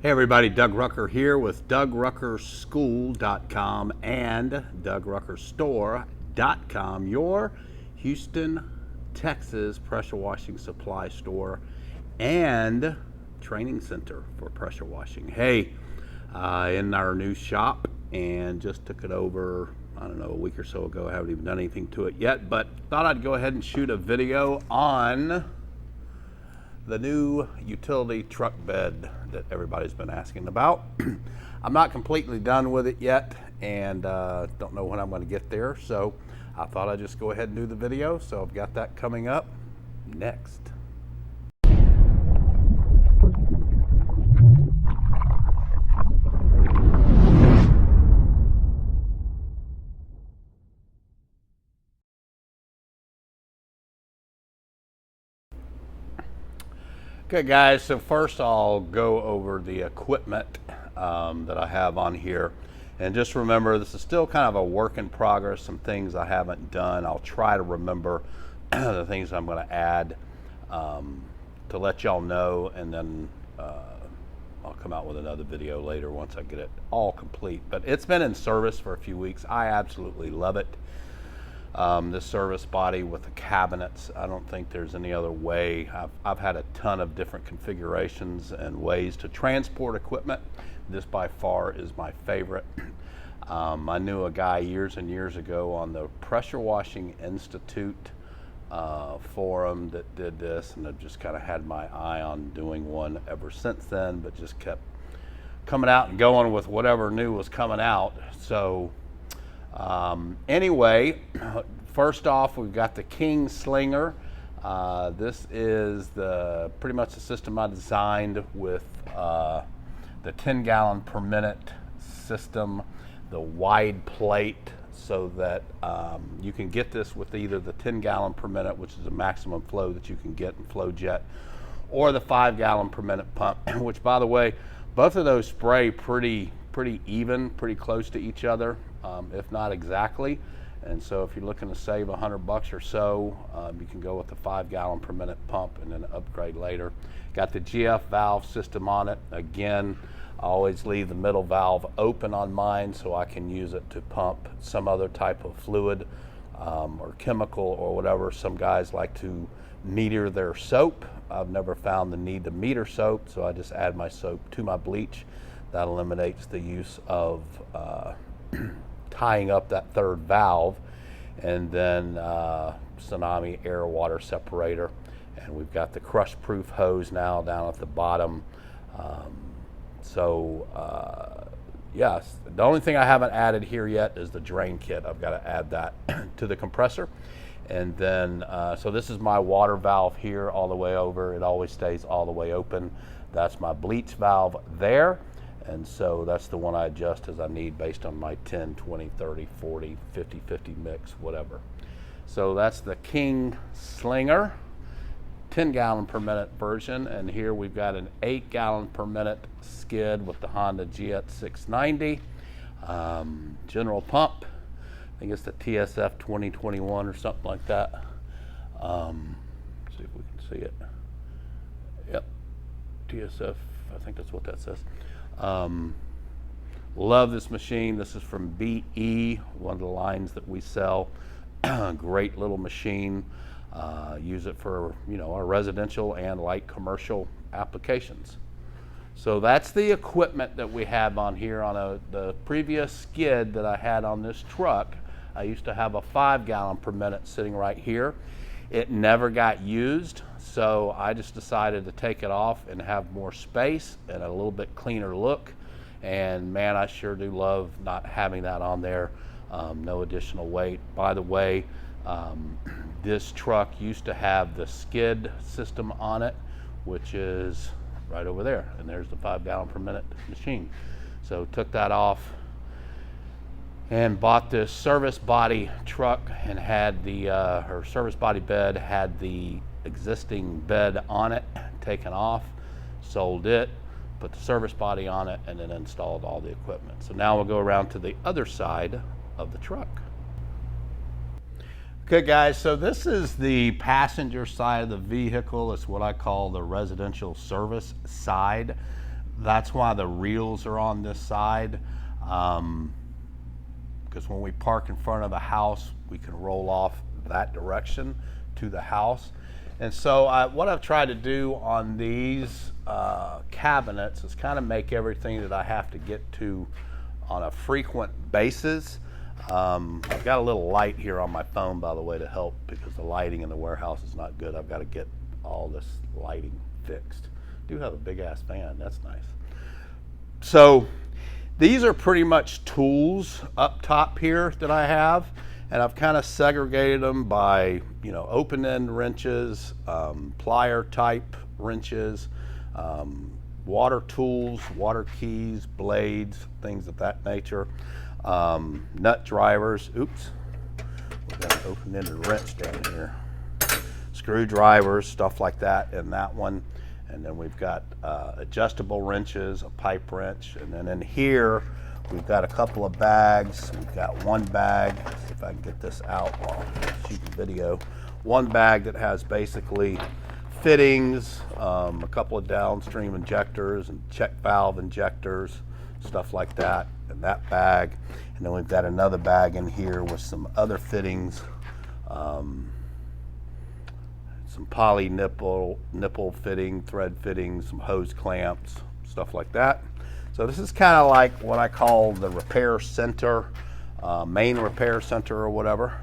Hey everybody, Doug Rucker here with DougRuckerSchool.com and DougRuckerStore.com, your Houston, Texas pressure washing supply store and training center for pressure washing. Hey, in our new shop, and just took it over, I don't know, a week or so ago. I haven't even done anything to it yet, but thought I'd go ahead and shoot a video on the new utility truck bed that everybody's been asking about. I'm not completely done with it yet, and don't know when I'm going to get there, so I thought I'd just go ahead and do the video. So I've got that coming up next. Okay guys, so first I'll go over the equipment that I have on here. And just remember, this is still kind of a work in progress, some things I haven't done. I'll try to remember the things I'm gonna add to let y'all know, and then I'll come out with another video later once I get it all complete. But it's been in service for a few weeks. I absolutely love it. This service body with the cabinets, I don't think there's any other way. I've had a ton of different configurations and ways to transport equipment. This by far is my favorite. I knew a guy years and years ago on the Pressure Washing Institute forum that did this, and I've just kind of had my eye on doing one ever since then, but just kept coming out and going with whatever new was coming out. So anyway, first off, we've got the KINGSLINGER. This is pretty much the system I designed with the 10 gallon per minute system, the wide plate, so that you can get this with either the 10 gallon per minute, which is the maximum flow that you can get in flow jet, or the 5 gallon per minute pump, which, by the way, both of those spray pretty even, pretty close to each other, if not exactly. And so if you're looking to save $100 or so, you can go with the 5 gallon per minute pump and then upgrade later. Got the GF valve system on it. Again, I always leave the middle valve open on mine so I can use it to pump some other type of fluid or chemical or whatever. Some guys like to meter their soap. I've never found the need to meter soap, so I just add my soap to my bleach. That eliminates the use of tying up that third valve. And then Tsunami air water separator. And we've got the crush proof hose now down at the bottom. Yes, the only thing I haven't added here yet is the drain kit. I've got to add that to the compressor. And then, so this is my water valve here all the way over. It always stays all the way open. That's my bleach valve there. And so that's the one I adjust as I need based on my 10, 20, 30, 40, 50, 50 mix, whatever. So that's the KINGSLINGER 10 gallon per minute version. And here we've got an 8 gallon per minute skid with the Honda GX 690. General pump. I think it's the TSF 2021 or something like that. Let's see if we can see it. Yep, TSF, I think that's what that says. Love this machine. This is from BE, one of the lines that we sell. Great little machine. Use it for, you know, our residential and light commercial applications. So that's the equipment that we have on here. On the previous skid that I had on this truck, I used to have a 5 gallon per minute sitting right here. It never got used, so I just decided to take it off and have more space and a little bit cleaner look. And man, I sure do love not having that on there. No additional weight. By the way, this truck used to have the skid system on it, which is right over there, and there's the 5 gallon per minute machine. So took that off and bought this service body truck, and had the her service body bed had the existing bed on it taken off, sold it, put the service body on it, and then installed all the equipment. So now we'll go around to the other side of the truck. Okay guys, so this is the passenger side of the vehicle. It's what I call the residential service side. That's why the reels are on this side. Because when we park in front of a house, we can roll off that direction to the house. And so what I've tried to do on these cabinets is kind of make everything that I have to get to on a frequent basis. I've got a little light here on my phone, by the way, to help, because the lighting in the warehouse is not good. I've got to get all this lighting fixed. I do have a big ass fan, that's nice. So these are pretty much tools up top here that I have, and I've kind of segregated them by, you know, open end wrenches, plier type wrenches, water tools, water keys, blades, things of that nature, nut drivers. Oops, we've got an open ended wrench down here. Screwdrivers, stuff like that in that one. And then we've got adjustable wrenches, a pipe wrench, and then in here we've got a couple of bags. We've got one bag, let's see if I can get this out while I'm shooting video. One bag that has basically fittings, a couple of downstream injectors and check valve injectors, stuff like that in that bag. And then we've got another bag in here with some other fittings, some poly nipple fitting, thread fittings, some hose clamps, stuff like that. So this is kind of like what I call the repair center, main repair center or whatever.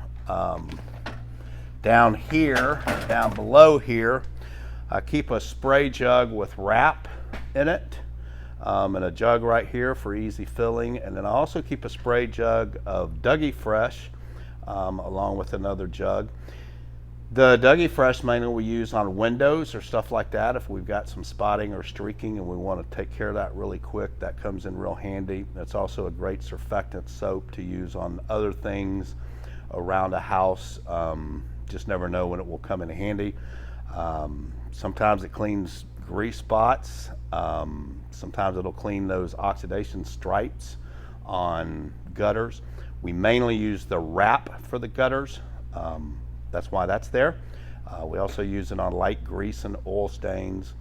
Down here, down below here, I keep a spray jug with wrap in it, and a jug right here for easy filling. And then I also keep a spray jug of DOUGIE Fresh, along with another jug. The DOUGIE Fresh mainly we use on windows or stuff like that. If we've got some spotting or streaking and we want to take care of that really quick, that comes in real handy. It's also a great surfactant soap to use on other things around a house. Just never know when it will come in handy. Sometimes it cleans grease spots. Sometimes it'll clean those oxidation stripes on gutters. We mainly use the wrap for the gutters. That's why that's there. We also use it on light grease and oil stains,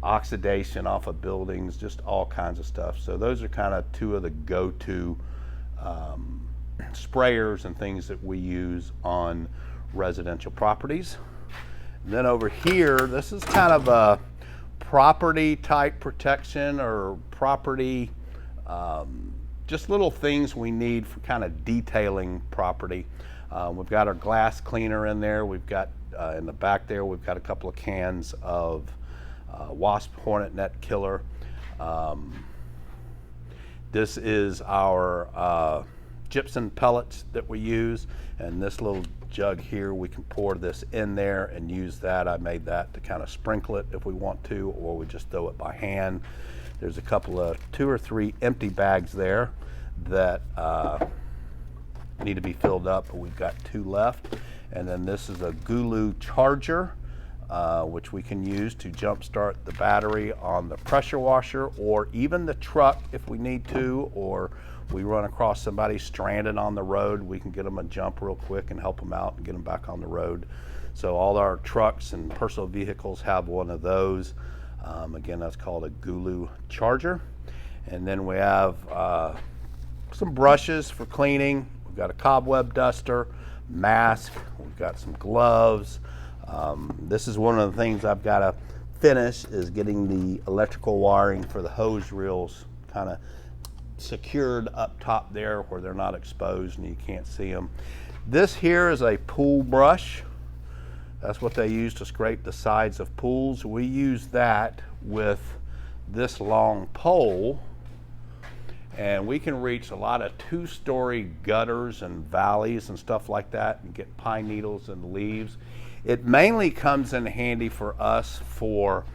oxidation off of buildings, just all kinds of stuff. So those are kind of two of the go-to sprayers and things that we use on residential properties. And then over here, this is kind of a property type protection or property, just little things we need for kind of detailing property. We've got our glass cleaner in there. We've got in the back there, we've got a couple of cans of wasp hornet net killer. This is our gypsum pellets that we use, and this little jug here, we can pour this in there and use that. I made that to kind of sprinkle it if we want to, or we just throw it by hand. There's a couple of 2 or 3 empty bags there that need to be filled up, but we've got 2 left. And then this is a Gulu Charger, which we can use to jump start the battery on the pressure washer or even the truck if we need to, or we run across somebody stranded on the road, we can get them a jump real quick and help them out and get them back on the road. So all our trucks and personal vehicles have one of those. Again, that's called a Gulu Charger. And then we have some brushes for cleaning. We've got a cobweb duster, mask, we've got some gloves. This is one of the things I've got to finish, is getting the electrical wiring for the hose reels kind of secured up top there where they're not exposed and you can't see them. This here is a pool brush. That's what they use to scrape the sides of pools. We use that with this long pole, and we can reach a lot of 2-story gutters and valleys and stuff like that and get pine needles and leaves. It mainly comes in handy for us for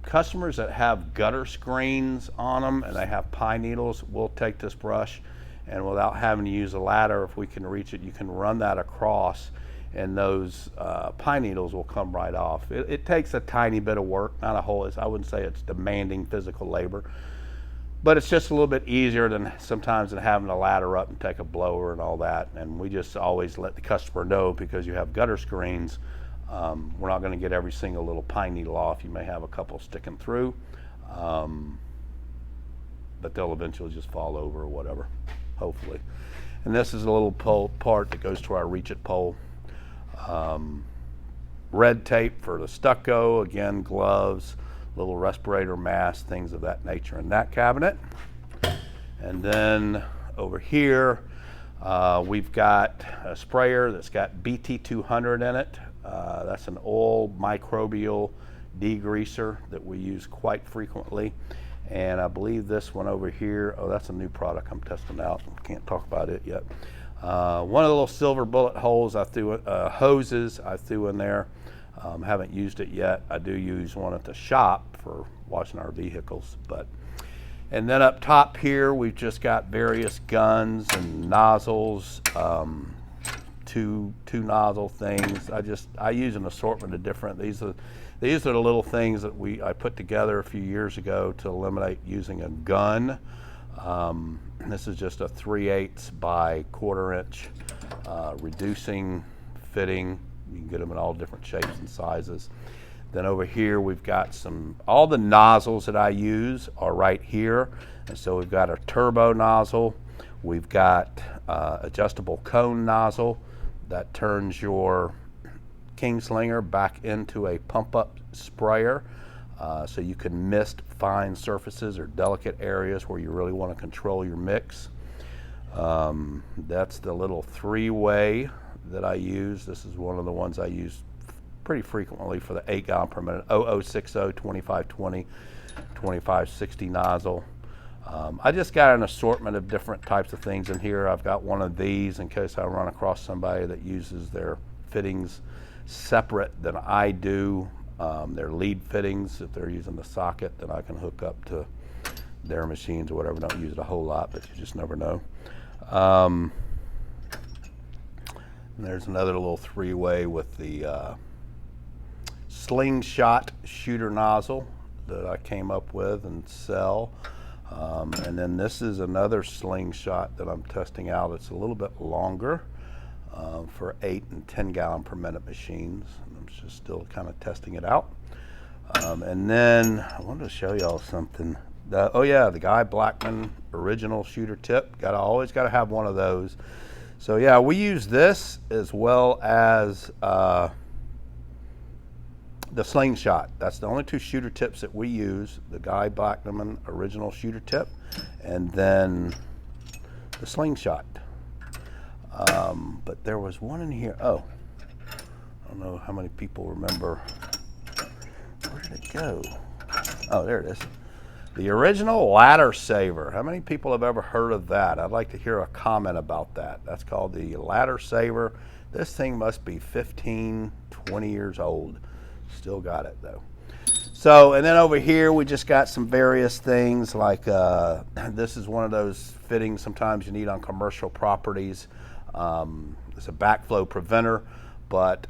customers that have gutter screens on them and they have pine needles. We'll take this brush, and without having to use a ladder, if we can reach it, you can run that across and those pine needles will come right off. It takes a tiny bit of work, not a whole, I wouldn't say it's demanding physical labor, but it's just a little bit easier than sometimes than having a ladder up and take a blower and all that. And we just always let the customer know, because you have gutter screens, we're not going to get every single little pine needle off. You may have a couple sticking through. But they'll eventually just fall over or whatever, hopefully. And this is a little part that goes to our reach it pole. Red tape for the stucco, again, gloves, little respirator mask, things of that nature in that cabinet. And then over here, we've got a sprayer that's got BT200 in it. That's an oil microbial degreaser that we use quite frequently. And I believe this one over here, oh, that's a new product I'm testing out. Can't talk about it yet. One of the little silver bullet holes I threw, hoses I threw in there. Haven't used it yet. I do use one at the shop for washing our vehicles. And then up top here, we've just got various guns and nozzles, two nozzle things. I use an assortment of different. These are the little things that I put together a few years ago to eliminate using a gun. This is just a 3/8 by 1/4 inch reducing fitting. You can get them in all different shapes and sizes. Then over here we've got all the nozzles that I use are right here. And so we've got a turbo nozzle. We've got adjustable cone nozzle that turns your KINGSLINGER back into a pump up sprayer. So you can mist fine surfaces or delicate areas where you really want to control your mix. That's the little 3-way that I use. This is one of the ones I use pretty frequently for the 8 gallon per minute 0060 2520 2560 nozzle. I just got an assortment of different types of things in here. I've got one of these in case I run across somebody that uses their fittings separate than I do. Their lead fittings, if they're using the socket, then I can hook up to their machines or whatever. Don't use it a whole lot, but you just never know. And there's another little 3-way with the slingshot shooter nozzle that I came up with and sell. And then this is another slingshot that I'm testing out. It's a little bit longer for 8 and 10 gallon per minute machines. I'm just still kind of testing it out. And then I wanted to show y'all something. Oh yeah, the Guy Blackman original shooter tip. Always got to have one of those. So yeah, we use this as well as the slingshot. That's the only 2 shooter tips that we use. The Guy Blackman original shooter tip, and then the slingshot. But there was one in here. Oh, I don't know how many people remember. Where did it go? Oh, there it is. The original ladder saver. How many people have ever heard of that? I'd like to hear a comment about that. That's called the ladder saver. This thing must be 15, 20 years old. Still got it though. So, and then over here we just got some various things like this is one of those fittings sometimes you need on commercial properties. It's a backflow preventer, but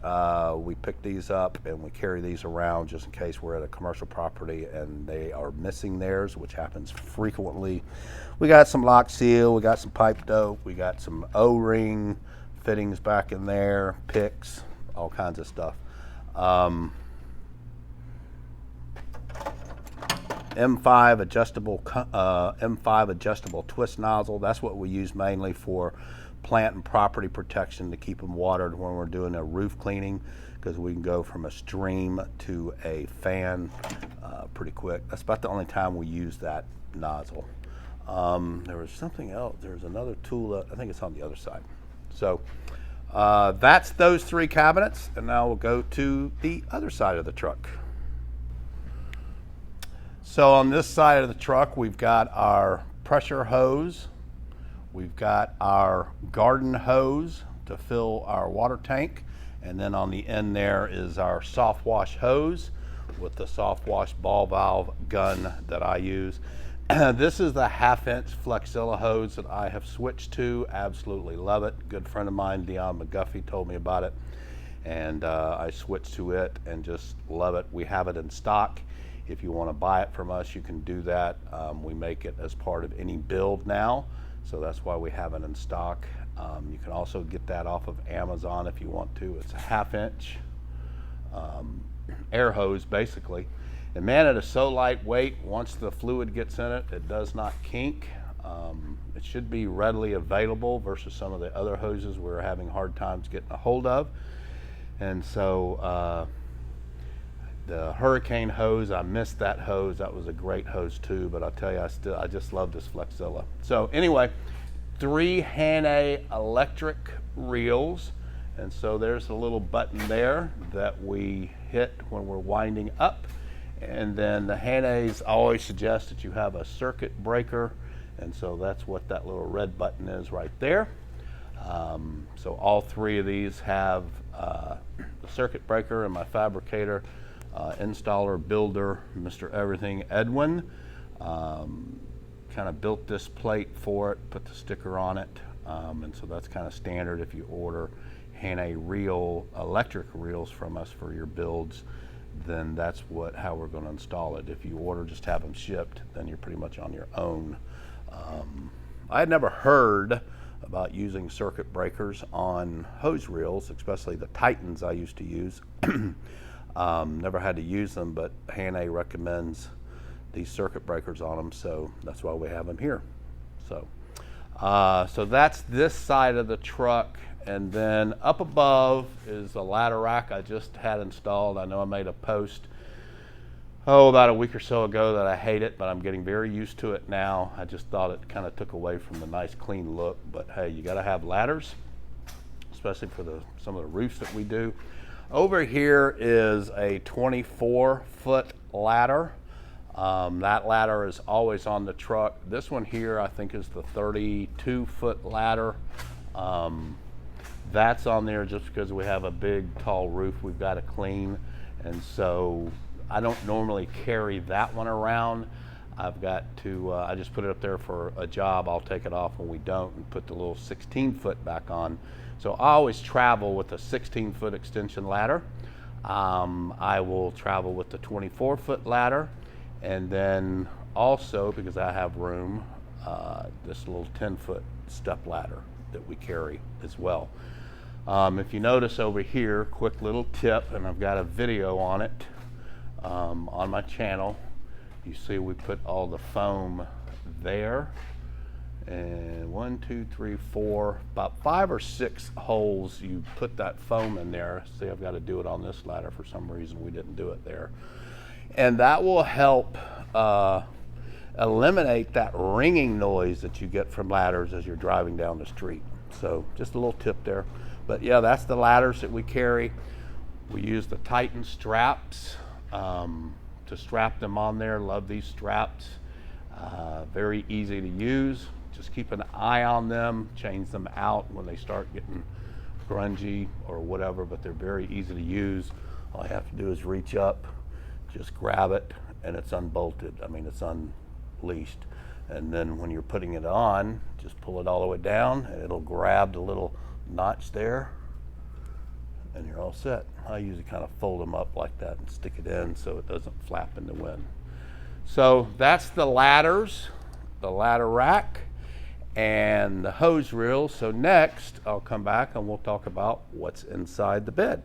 we pick these up and we carry these around just in case we're at a commercial property and they are missing theirs, which happens frequently. We got some lock seal, we got some pipe dope, we got some O-ring fittings back in there, picks, all kinds of stuff. M5 adjustable twist nozzle. That's what we use mainly for plant and property protection, to keep them watered when we're doing a roof cleaning, because we can go from a stream to a fan pretty quick. That's about the only time we use that nozzle. There was something else. There's another tool, I think it's on the other side. So that's those 3 cabinets, and now we'll go to the other side of the truck. So on this side of the truck, we've got our pressure hose. We've got our garden hose to fill our water tank. And then on the end there is our soft wash hose with the soft wash ball valve gun that I use. This is the 1/2 inch Flexilla hose that I have switched to. Absolutely love it. Good friend of mine, Dion McGuffey, told me about it. And I switched to it and just love it. We have it in stock. If you want to buy it from us, you can do that. We make it as part of any build now, so that's why we have it in stock. You can also get that off of Amazon if you want to. It's a 1/2 inch air hose basically, And man, it is so lightweight. Once the fluid gets in it, it does not kink. It should be readily available versus some of the other hoses we're having hard times getting a hold of. And so the Hurricane hose, I missed that hose. That was a great hose too, but I'll tell you, I just love this Flexzilla. So anyway, 3 HANNAY electric reels. And so there's a little button there that we hit when we're winding up. And then the HANNAYs always suggest that you have a circuit breaker. And so that's what that little red button is right there. So all 3 of these have the circuit breaker, and my fabricator, installer, builder, Mr. Everything Edwin, kind of built this plate for it, put the sticker on it. And so that's kind of standard if you order HANNAY reel, electric reels from us for your builds, then that's how we're going to install it. If you order, just have them shipped, then you're pretty much on your own. I had never heard about using circuit breakers on hose reels, especially the Titans I used to use. Never had to use them, but HANNAY recommends these circuit breakers on them, so that's why we have them here. So, so that's this side of the truck, and then up above is a ladder rack I just had installed. I know I made a post about a week or so ago that I hate it, but I'm getting very used to it now. I just thought it kind of took away from the nice clean look, but hey, you got to have ladders, especially for some of the roofs that we do. Over here is a 24-foot ladder. That ladder is always on the truck. This one here I think is the 32-foot ladder. That's on there just because we have a big tall roof we've got to clean, and so I don't normally carry that one around. I've got to, I just put it up there for a job. I'll take it off when we don't and put the little 16-foot back on. So I always travel with a 16-foot extension ladder. I will travel with the 24-foot ladder, and then also, because I have room, this little 10-foot step ladder that we carry as well. If you notice over here, quick little tip, and I've got a video on it on my channel. You see we put all the foam there, and 1, 2, 3, 4, about 5 or 6 holes you put that foam in there. See, I've got to do it on this ladder for some reason. We didn't do it there, and that will help eliminate that ringing noise that you get from ladders as you're driving down the street. So just a little tip there. But yeah, that's the ladders that we carry. We use the Titan straps to strap them on there. Love these straps. Very easy to use. Just keep an eye on them, change them out when they start getting grungy or whatever, but they're very easy to use. All I have to do is reach up, just grab it, and it's unbolted. I mean, it's unleashed. And then when you're putting it on, just pull it all the way down, and it'll grab the little notch there, and you're all set. I usually kind of fold them up like that and stick it in so it doesn't flap in the wind. So that's the ladders, the ladder rack, and the hose reel. So next I'll come back and we'll talk about what's inside the bed.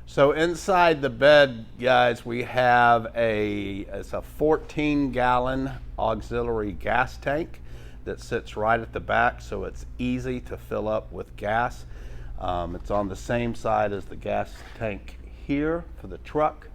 So inside the bed, guys, we have it's a 14-gallon auxiliary gas tank that sits right at the back, so it's easy to fill up with gas. It's on the same side as the gas tank here for the truck,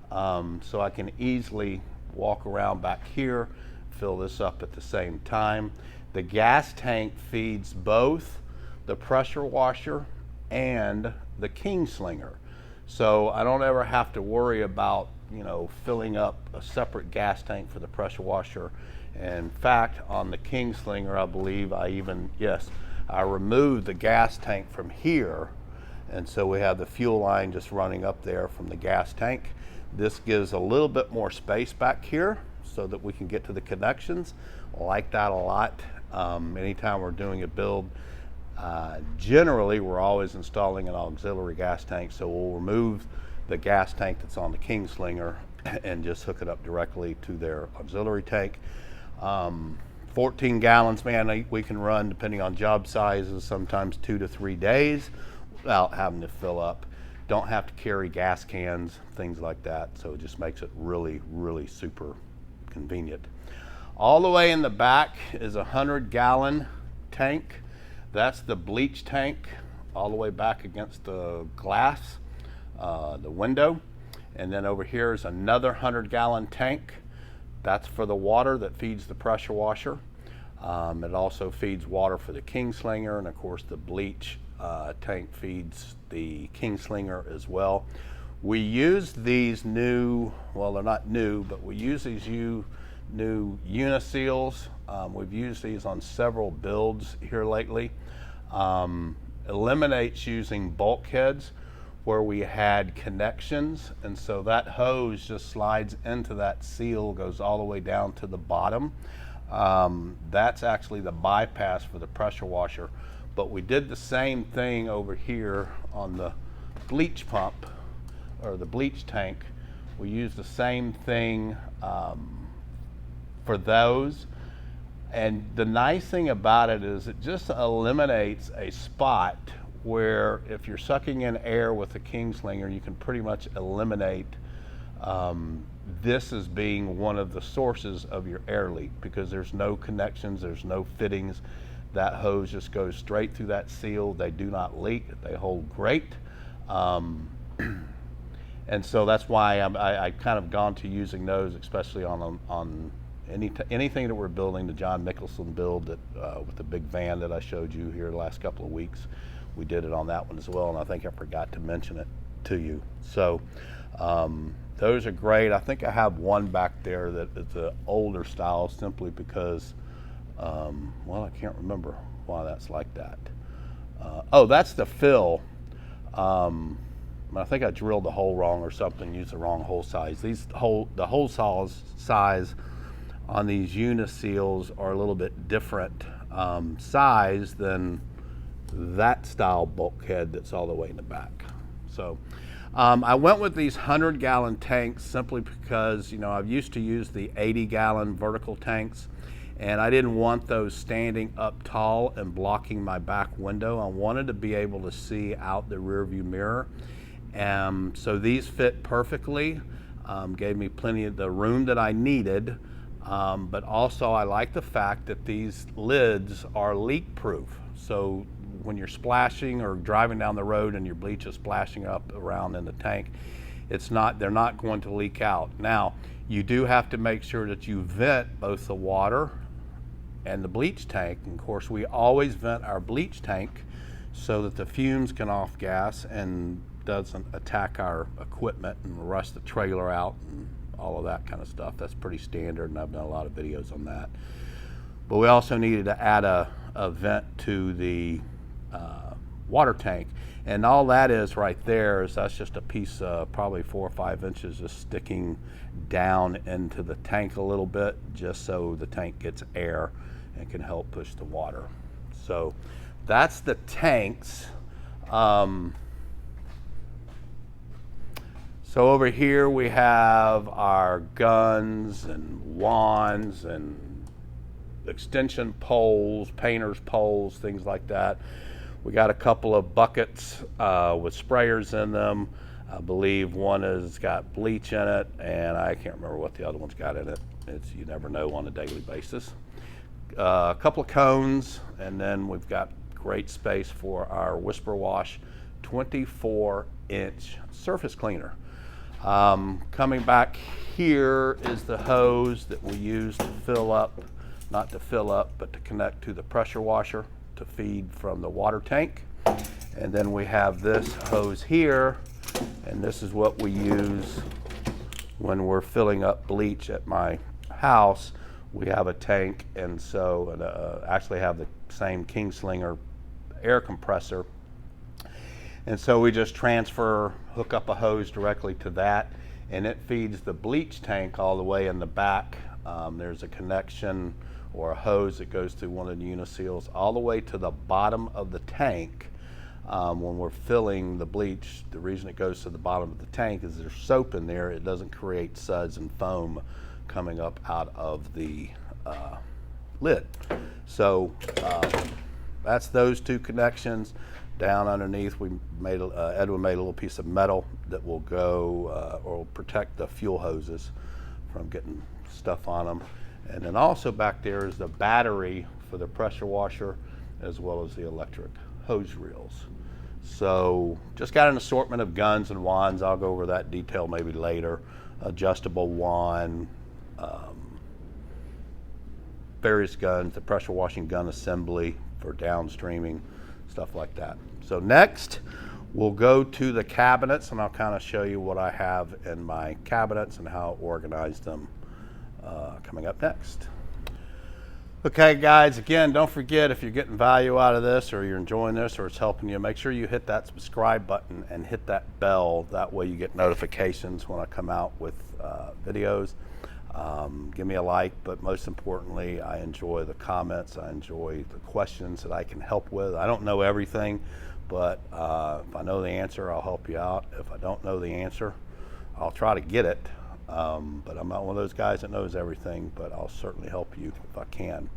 so I can easily walk around back here, fill this up at the same time. The gas tank feeds both the pressure washer and the KINGSLINGER, so I don't ever have to worry about, you know, filling up a separate gas tank for the pressure washer. In fact, on the KINGSLINGER, I believe I removed the gas tank from here, and so we have the fuel line just running up there from the gas tank. This gives a little bit more space back here so that we can get to the connections. I like that a lot. Anytime we're doing a build, generally we're always installing an auxiliary gas tank, so we'll remove the gas tank that's on the KINGSLINGER and just hook it up directly to their auxiliary tank. 14 gallons, man, we can run, depending on job sizes, sometimes 2 to 3 days without having to fill up. Don't have to carry gas cans, things like that. So it just makes it really, really super convenient. All the way in the back is a 100-gallon tank. That's the bleach tank, all the way back against the glass, the window. And then over here is another 100-gallon tank. That's for the water that feeds the pressure washer. It also feeds water for the KINGSLINGER, and of course the bleach tank feeds the KINGSLINGER as well. We use these new, well, they're not new, but we use these new uniseals. We've used these on several builds here lately. Eliminates using bulkheads where we had connections, and so that hose just slides into that seal, goes all the way down to the bottom. That's actually the bypass for the pressure washer, but we did the same thing over here on the bleach pump, or the bleach tank. We used the same thing for those. And the nice thing about it is it just eliminates a spot where if you're sucking in air with a KINGSLINGER, you can pretty much eliminate this as being one of the sources of your air leak, because there's no connections, there's no fittings. That hose just goes straight through that seal. They do not leak, they hold great. And so that's why I kind of gone to using those, especially on anything that we're building, the John Nicholson build that, with the big van that I showed you here the last couple of weeks. We did it on that one as well, and I think I forgot to mention it to you. So those are great. I think I have one back there that is an older style, simply because, well, I can't remember why that's like that. Oh, that's the fill. I think I drilled the hole wrong or something, used the wrong hole size. The hole size on these uniseals are a little bit different size than that style bulkhead that's all the way in the back. So I went with these 100-gallon tanks simply because, you know, I've used to use the 80-gallon vertical tanks, and I didn't want those standing up tall and blocking my back window. I wanted to be able to see out the rear view mirror. So these fit perfectly, gave me plenty of the room that I needed, but also I like the fact that these lids are leak proof. So when you're splashing or driving down the road and your bleach is splashing up around in the tank, they're not going to leak out. Now, you do have to make sure that you vent both the water and the bleach tank. And of course, we always vent our bleach tank so that the fumes can off gas and doesn't attack our equipment and rust the trailer out and all of that kind of stuff. That's pretty standard, and I've done a lot of videos on that. But we also needed to add a vent to the water tank, and all that is right there is that's just a piece probably 4 or 5 inches just sticking down into the tank a little bit, just so the tank gets air and can help push the water. So that's the tanks. So over here we have our guns and wands and extension poles, painter's poles, things like that. We got a couple of buckets with sprayers in them. I believe one has got bleach in it, and I can't remember what the other one's got in it. You never know on a daily basis. A couple of cones, and then we've got great space for our Whisper Wash 24-inch surface cleaner. Coming back here is the hose that we use to fill up, not to fill up, but to connect to the pressure washer to feed from the water tank. And then we have this hose here, and this is what we use when we're filling up bleach at my house. We have a tank, and so actually have the same KINGSLINGER air compressor. And so we just hook up a hose directly to that, and it feeds the bleach tank all the way in the back. There's a connection or a hose that goes through one of the uniseals all the way to the bottom of the tank. When we're filling the bleach, the reason it goes to the bottom of the tank is there's soap in there. It doesn't create suds and foam coming up out of the lid. So that's those two connections. down underneath, Edwin made a little piece of metal that will go or will protect the fuel hoses from getting stuff on them. And then also back there is the battery for the pressure washer, as well as the electric hose reels. So just got an assortment of guns and wands. I'll go over that detail maybe later. Adjustable wand, various guns, the pressure washing gun assembly for downstreaming, stuff like that. So next, we'll go to the cabinets, and I'll kind of show you what I have in my cabinets and how I organize them coming up next. Okay guys, again, don't forget, if you're getting value out of this or you're enjoying this or it's helping you, make sure you hit that subscribe button and hit that bell. That way you get notifications when I come out with videos. Give me a like, but most importantly, I enjoy the comments. I enjoy the questions that I can help with. I don't know everything, but if I know the answer, I'll help you out. If I don't know the answer, I'll try to get it. But I'm not one of those guys that knows everything, but I'll certainly help you if I can.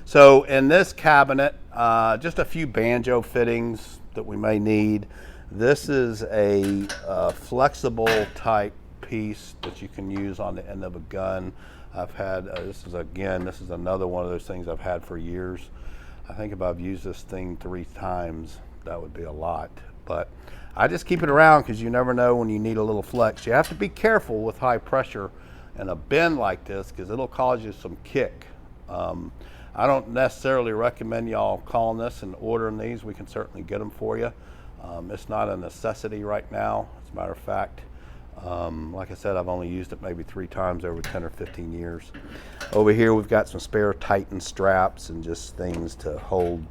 So in this cabinet, just a few banjo fittings that we may need. This is a flexible type piece that you can use on the end of a gun. I've had, this is another one of those things I've had for years. I think if I've used this thing 3 times, that would be a lot. But I just keep it around because you never know when you need a little flex. You have to be careful with high pressure in a bend like this because it'll cause you some kick. I don't necessarily recommend y'all calling this and ordering these. We can certainly get them for you. It's not a necessity right now. As a matter of fact, like I said, I've only used it maybe 3 times over 10 or 15 years. Over here we've got some spare Titan straps and just things to hold,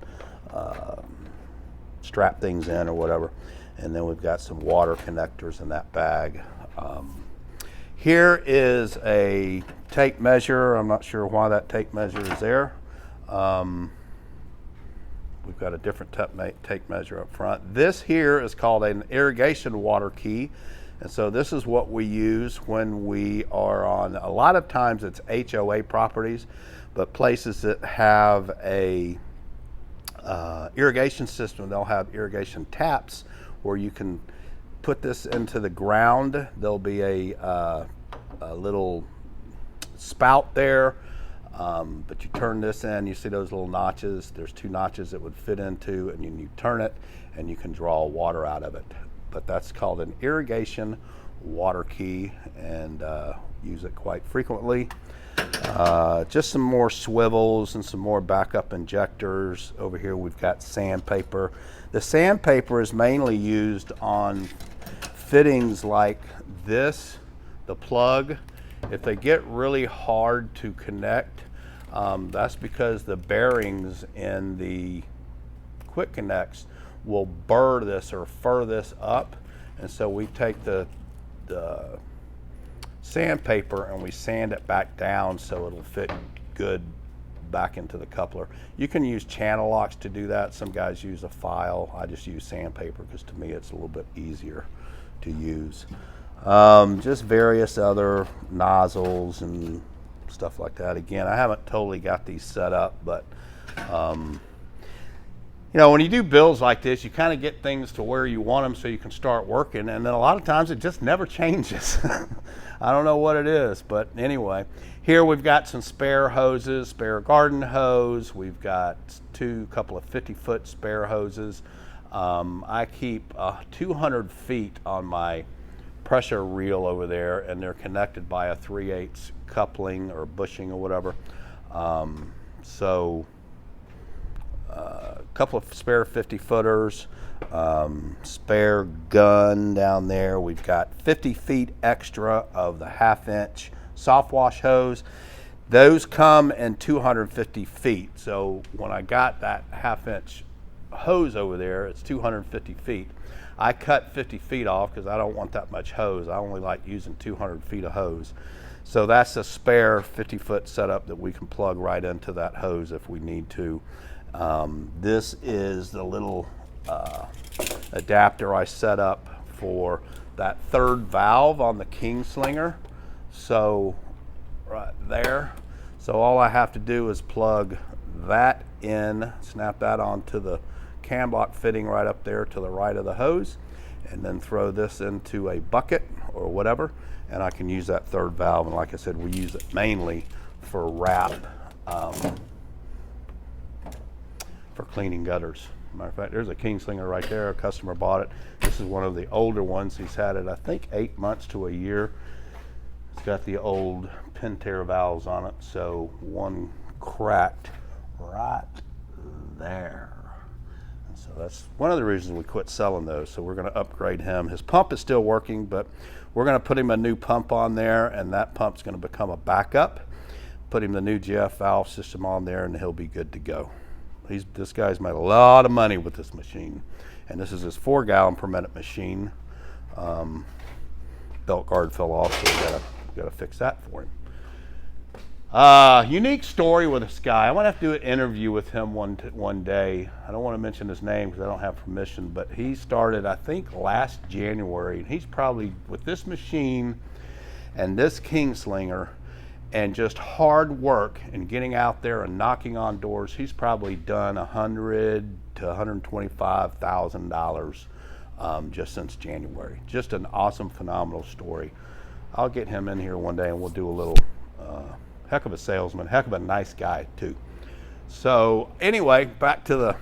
strap things in or whatever. And then we've got some water connectors in that bag. Here is a tape measure. I'm not sure why that tape measure is there. We've got a different tape measure up front. This here is called an irrigation water key. And so this is what we use when we are on, a lot of times it's HOA properties, but places that have a irrigation system, they'll have irrigation taps where you can put this into the ground. There'll be a little spout there, but you turn this in, you see those little notches. There's 2 notches that would fit into, and you turn it and you can draw water out of it. But that's called an irrigation water key, and use it quite frequently. Just some more swivels and some more backup injectors. Over here we've got sandpaper. The sandpaper is mainly used on fittings like this, the plug. If they get really hard to connect, that's because the bearings in the quick connects will burr this or fur this up. And so we take the sandpaper and we sand it back down so it'll fit good back into the coupler. You can use channel locks to do that. Some guys use a file. I just use sandpaper because to me it's a little bit easier to use. Just various other nozzles and stuff like that. Again, I haven't totally got these set up, but you know, when you do builds like this, you kind of get things to where you want them so you can start working, and then a lot of times it just never changes. I don't know what it is, but anyway, here we've got some spare hoses, spare garden hose. We've got couple of 50-foot spare hoses. I keep 200 feet on my pressure reel over there, and they're connected by a 3/8 coupling or bushing or whatever. A couple of spare 50-footers, spare gun down there. We've got 50 feet extra of the 1/2-inch soft wash hose. Those come in 250 feet. So when I got that 1/2-inch hose over there, it's 250 feet. I cut 50 feet off because I don't want that much hose. I only like using 200 feet of hose. So that's a spare 50-foot setup that we can plug right into that hose if we need to. This is the little adapter I set up for that 3rd valve on the KINGSLINGER. So right there. So all I have to do is plug that in, snap that onto the cam block fitting right up there to the right of the hose, and then throw this into a bucket or whatever, and I can use that third valve. And like I said, we use it mainly for wrap, for cleaning gutters. Matter of fact, there's a KINGSLINGER right there. A customer bought it. This is one of the older ones. He's had it, I think, 8 months to a year. It's got the old Pentair valves on it, so one cracked right there. And so that's one of the reasons we quit selling those. So we're going to upgrade him. His pump is still working, but we're going to put him a new pump on there, and that pump's going to become a backup. Put him the new GF valve system on there, and he'll be good to go. This guy's made a lot of money with this machine, and this is his 4 gallon per minute machine. Belt guard fell off, so we gotta fix that for him. Unique story with this guy. I want to have to do an interview with him one day. I don't want to mention his name because I don't have permission, but he started, I think, last January, and he's probably, with this machine and this KINGSLINGER and just hard work and getting out there and knocking on doors, he's probably done $100,000 to $125,000 just since January. Just an awesome, phenomenal story. I'll get him in here one day and we'll do a little heck of a salesman, heck of a nice guy too. So anyway, back to the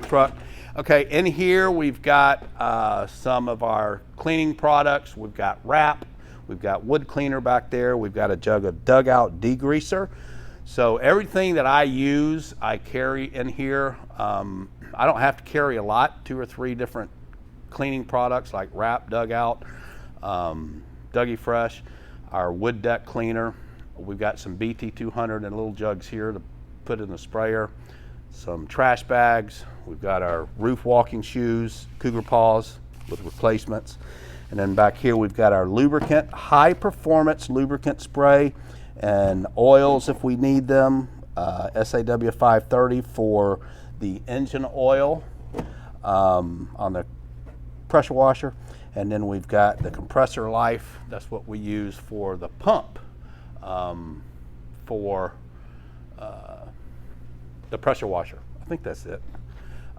truck. Okay, in here we've got some of our cleaning products. We've got wrap. We've got wood cleaner back there. We've got a jug of dugout degreaser. So everything that I use, I carry in here. I don't have to carry a lot, 2 or 3 different cleaning products like wrap, dugout, Dougie Fresh, our wood deck cleaner. We've got some BT200 in little jugs here to put in the sprayer. Some trash bags. We've got our roof walking shoes, Cougar Paws with replacements. And then back here we've got our lubricant, high performance lubricant spray and oils if we need them. SAW 530 for the engine oil on the pressure washer. And then we've got the compressor life. That's what we use for the pump for the pressure washer. I think that's it.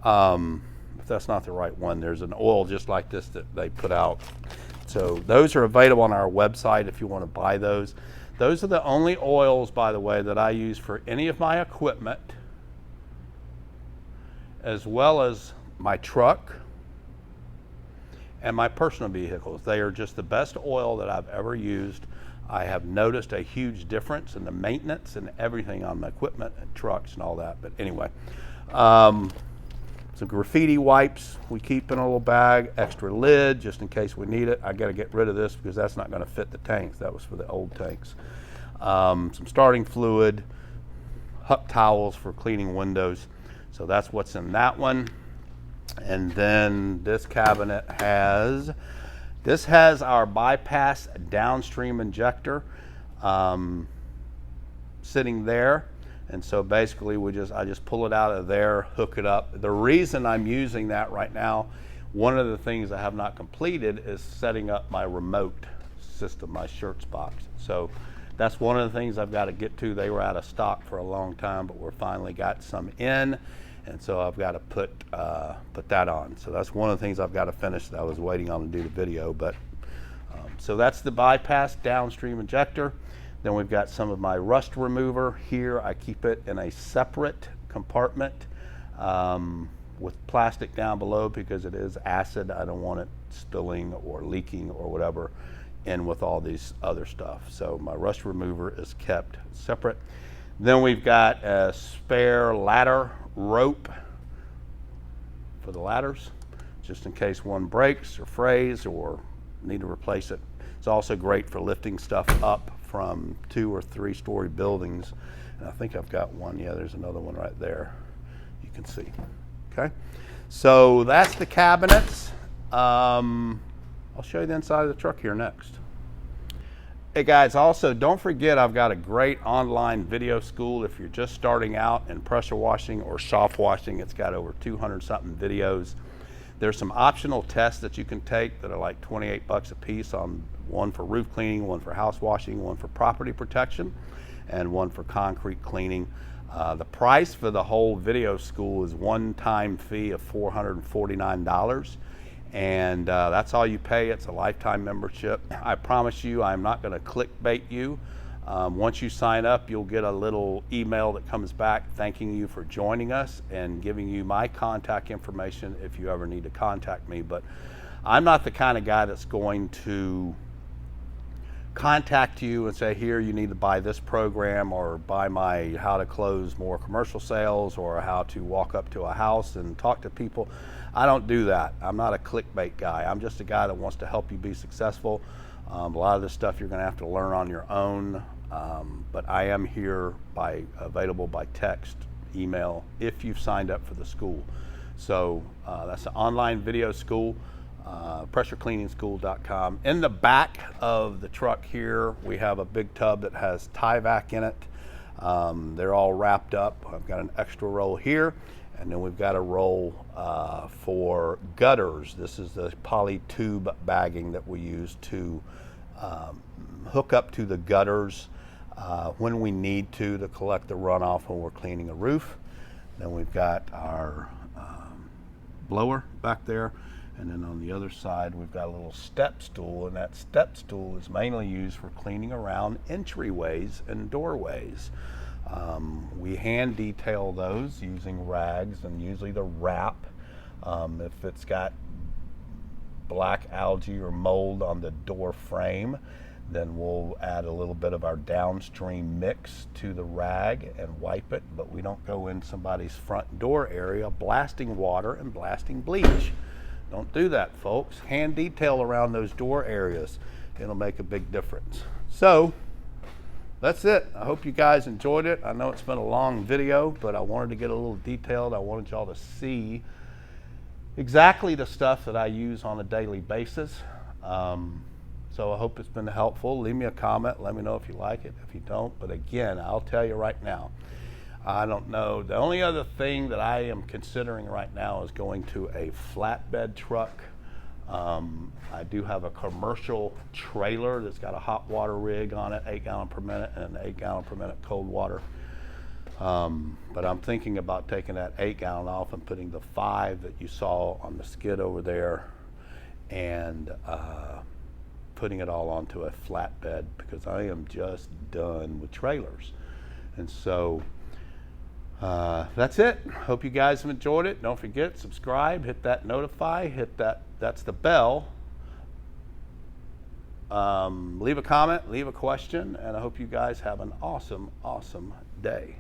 If that's not the right one, there's an oil just like this that they put out. So those are available on our website if you want to buy those. Those are the only oils, by the way, that I use for any of my equipment, as well as my truck and my personal vehicles. They are just the best oil that I've ever used. I have noticed a huge difference in the maintenance and everything on my equipment and trucks and all that. But anyway, some Graffiti Wipes we keep in a little bag, extra lid just in case we need it. I got to get rid of this because that's not going to fit the tanks. That was for the old tanks. Some starting fluid, Huck towels for cleaning windows. So that's what's in that one. And then this cabinet has our bypass downstream injector sitting there. And so basically I just pull it out of there, hook it up. The reason I'm using that right now, one of the things I have not completed is setting up my remote system, my shirts box. So that's one of the things I've got to get to. They were out of stock for a long time, but we're finally got some in. And so I've got to put that on. So that's one of the things I've got to finish that I was waiting on to do the video. But so that's the bypass downstream injector. Then we've got some of my rust remover here. I keep it in a separate compartment with plastic down below because it is acid. I don't want it spilling or leaking or whatever in with all these other stuff. So my rust remover is kept separate. Then we've got a spare ladder rope for the ladders, just in case one breaks or frays or need to replace it. It's also great for lifting stuff up from 2 or 3 story buildings. And I think I've got one. Yeah, there's another one right there. You can see. Okay. So that's the cabinets. I'll show you the inside of the truck here next. Hey guys, also don't forget I've got a great online video school if you're just starting out in pressure washing or soft washing. It's got over 200 something videos. There's some optional tests that you can take that are like 28 bucks a piece, on one for roof cleaning, one for house washing, one for property protection, and one for concrete cleaning. The price for the whole video school is one-time fee of $449, and that's all you pay. It's a lifetime membership. I promise you, I'm not going to clickbait you. Once you sign up, you'll get a little email that comes back thanking you for joining us and giving you my contact information if you ever need to contact me. But I'm not the kind of guy that's going to contact you and say, here, you need to buy this program, or buy my how to close more commercial sales, or how to walk up to a house and talk to people. I don't do that. I'm not a clickbait guy. I'm just a guy that wants to help you be successful. A lot of this stuff you're going to have to learn on your own, but I am here available by text, email, if you've signed up for the school. So that's an online video school. pressurecleaningschool.com. In the back of the truck here, we have a big tub that has Tyvek in it. They're all wrapped up. I've got an extra roll here, and then we've got a roll for gutters. This is the poly tube bagging that we use to hook up to the gutters when we need to collect the runoff when we're cleaning a roof. Then we've got our blower back there. And then on the other side, we've got a little step stool, and that step stool is mainly used for cleaning around entryways and doorways. We hand detail those using rags and usually the wrap. If it's got black algae or mold on the door frame, then we'll add a little bit of our downstream mix to the rag and wipe it, but we don't go in somebody's front door area blasting water and blasting bleach. Don't do that, folks. Hand detail around those door areas. It'll make a big difference. So that's it. I hope you guys enjoyed it. I know it's been a long video, but I wanted to get a little detailed. I wanted y'all to see exactly the stuff that I use on a daily basis. So I hope it's been helpful. Leave me a comment. Let me know if you like it. If you don't, but again, I'll tell you right now, I don't know. The only other thing that I am considering right now is going to a flatbed truck. I do have a commercial trailer that's got a hot water rig on it, 8 gallon per minute, and 8 gallon per minute cold water. But I'm thinking about taking that 8 gallon off and putting the 5 that you saw on the skid over there, and putting it all onto a flatbed, because I am just done with trailers. And so that's it. Hope you guys have enjoyed it. Don't forget, subscribe, hit that notify, hit that's the bell. Leave a comment, leave a question, and I hope you guys have an awesome, awesome day.